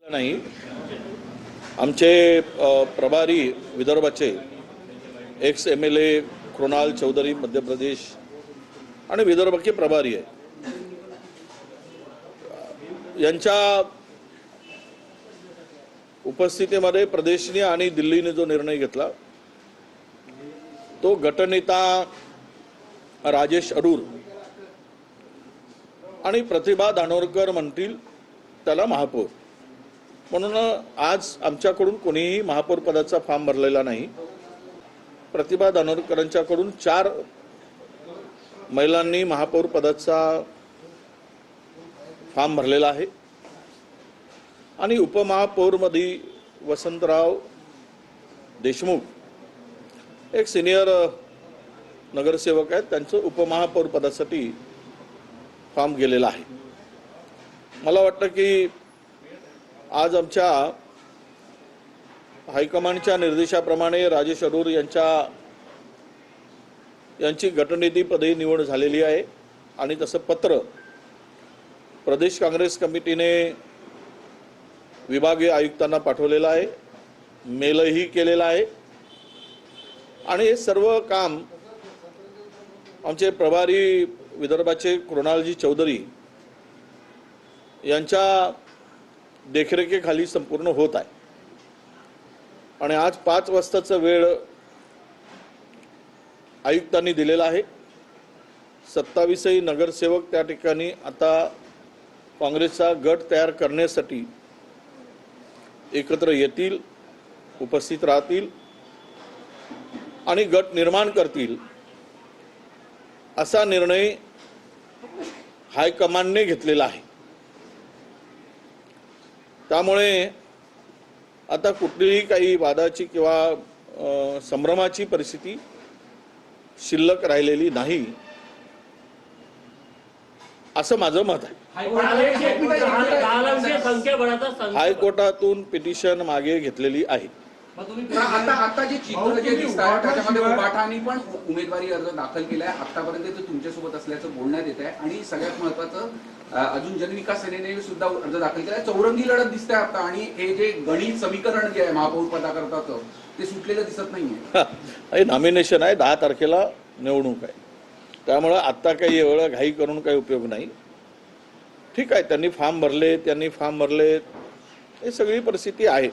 नाही, आमचे प्रभारी विदर्भाचे एक्स MLA कृणाल चौधरी मध्य प्रदेश आणि विदर्भाचे प्रभारी आहे यांच्या उपस्थितीमध्ये प्रदेशने आणि दिल्लीने जो निर्णय घेतला तो गटनेता राजेश अरूर आणि प्रतिभा दानोरकर म्हणतील त्याला महापौर म्हणून आज आमच्याकडून कोणीही महापौर पदाचा फॉर्म भरलेला नाही। प्रतिभा दानोरकरांच्याकडून 4 महिलांनी महापौर पदाचा फॉर्म भरलेला आहे आणि उपमहापौरमध्ये वसंतराव देशमुख एक सिनियर नगरसेवक आहेत, त्यांचं उपमहापौर पदासाठी फॉर्म गेलेला आहे। मला वाटतं की आज आमच्या हायकमांडच्या निर्देशाप्रमाणे राजेश अरूर यांची गटनेतेपदी निवड झालेली आहे आणि तसं पत्र प्रदेश काँग्रेस कमिटीने विभागीय आयुक्तांना पाठवलेलं आहे, मेलही केलेला आहे आणि हे सर्व काम आमचे प्रभारी विदर्भाचे कृणालजी चौधरी यांच्या देखरेखीखाली संपूर्ण होत आहे आणि आज 5 वाजताचा वेळ आयुक्तांनी दिलेला आहे। 27 नगरसेवक त्या ठिकाणी आता काँग्रेसचा गट तयार करण्यासाठी एकत्र येतील, उपस्थित राहतील आणि गट निर्माण करतील असा निर्णय हायकमांडने घेतलेला आहे। त्यामुळे आता कुठलीही काही वादाची किंवा संभ्रमाची परिस्थिती शिल्लक राहिलेली नाही असं माझं मत आहे। हायकोर्टातून पिटिशन मागे घेतलेली आहे। आता जे चित्र जे दिसत आहे त्याच्यामध्ये उभाटांनी पण उमेदवारी अर्ज दाखल केलाय, आतापर्यंत ते तुमच्यासोबत असल्याचं बोलण्यात येत आहे आणि सगळ्यात महत्त्वाचं अजून जनविकास सेनेने सुद्धा अर्ज दाखल केलाय। चौरंगी लढत दिसते आता आणि हे जे गणित समीकरण जे आहे महापौर पदाकरताचं ते सुटलेलं दिसत नाहीये। नॉमिनेशन आहे, 10 तारखेला निवडणूक आहे, त्यामुळे आता काही एवढं घाई करून काही उपयोग नाही। ठीक आहे, त्यांनी फॉर्म भरले, हे सगळी परिस्थिती आहे,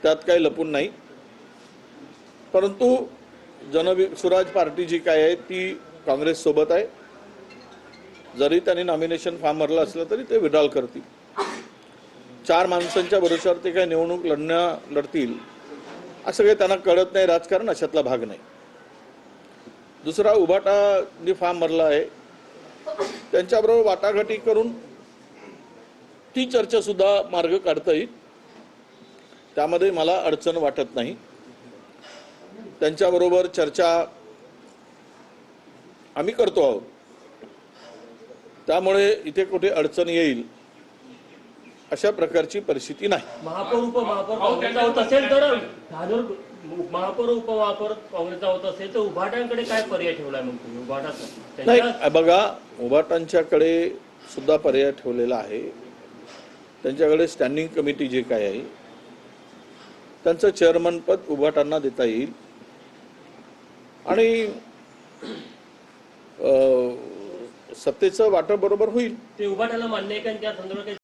त्यात काही लपून नाही। परंतु जनस्वराज पार्टी जी काय आहे ती काँग्रेस सोबत आहे, जरी त्यांनी नॉमिनेशन फॉर्म भरला असलं तरी ते विड्रॉल करतील। 4 माणसांच्या भरोश्यावर ते काही निवडणूक लढतील असं काही त्यांना कळत नाही, राजकारण अशातला भाग नाही। दुसरा उभाटाने फॉर्म भरला आहे, त्यांच्याबरोबर वाटाघाटी करून ती चर्चा सुद्धा मार्ग काढता येईल, त्यामध्ये मला अडचण वाटत नाही। त्यांच्याबरोबर चर्चा आम्ही करतो आहोत, त्यामुळे इथे कुठे अडचण येईल अशा प्रकारची परिस्थिती नाही। महापौर उपमहापौर काँग्रेसचा होत असेल तर महापौर उपमहापौर काँग्रेसचा होत असेल तर उभाटांकडे काय पर्याय ठेवलाय मग तुम्ही? उभाटाचा नाही, बघा उभाटांच्याकडे सुद्धा पर्याय ठेवलेला आहे। त्यांच्याकडे स्टँडिंग कमिटी जे काय आहे त्यांचं चेअरमन पद उभाटांना देता येईल आणि सत्तेचं वाटप बरोबर होईल। ते उभाटाला मान्य आहे का त्या संदर्भात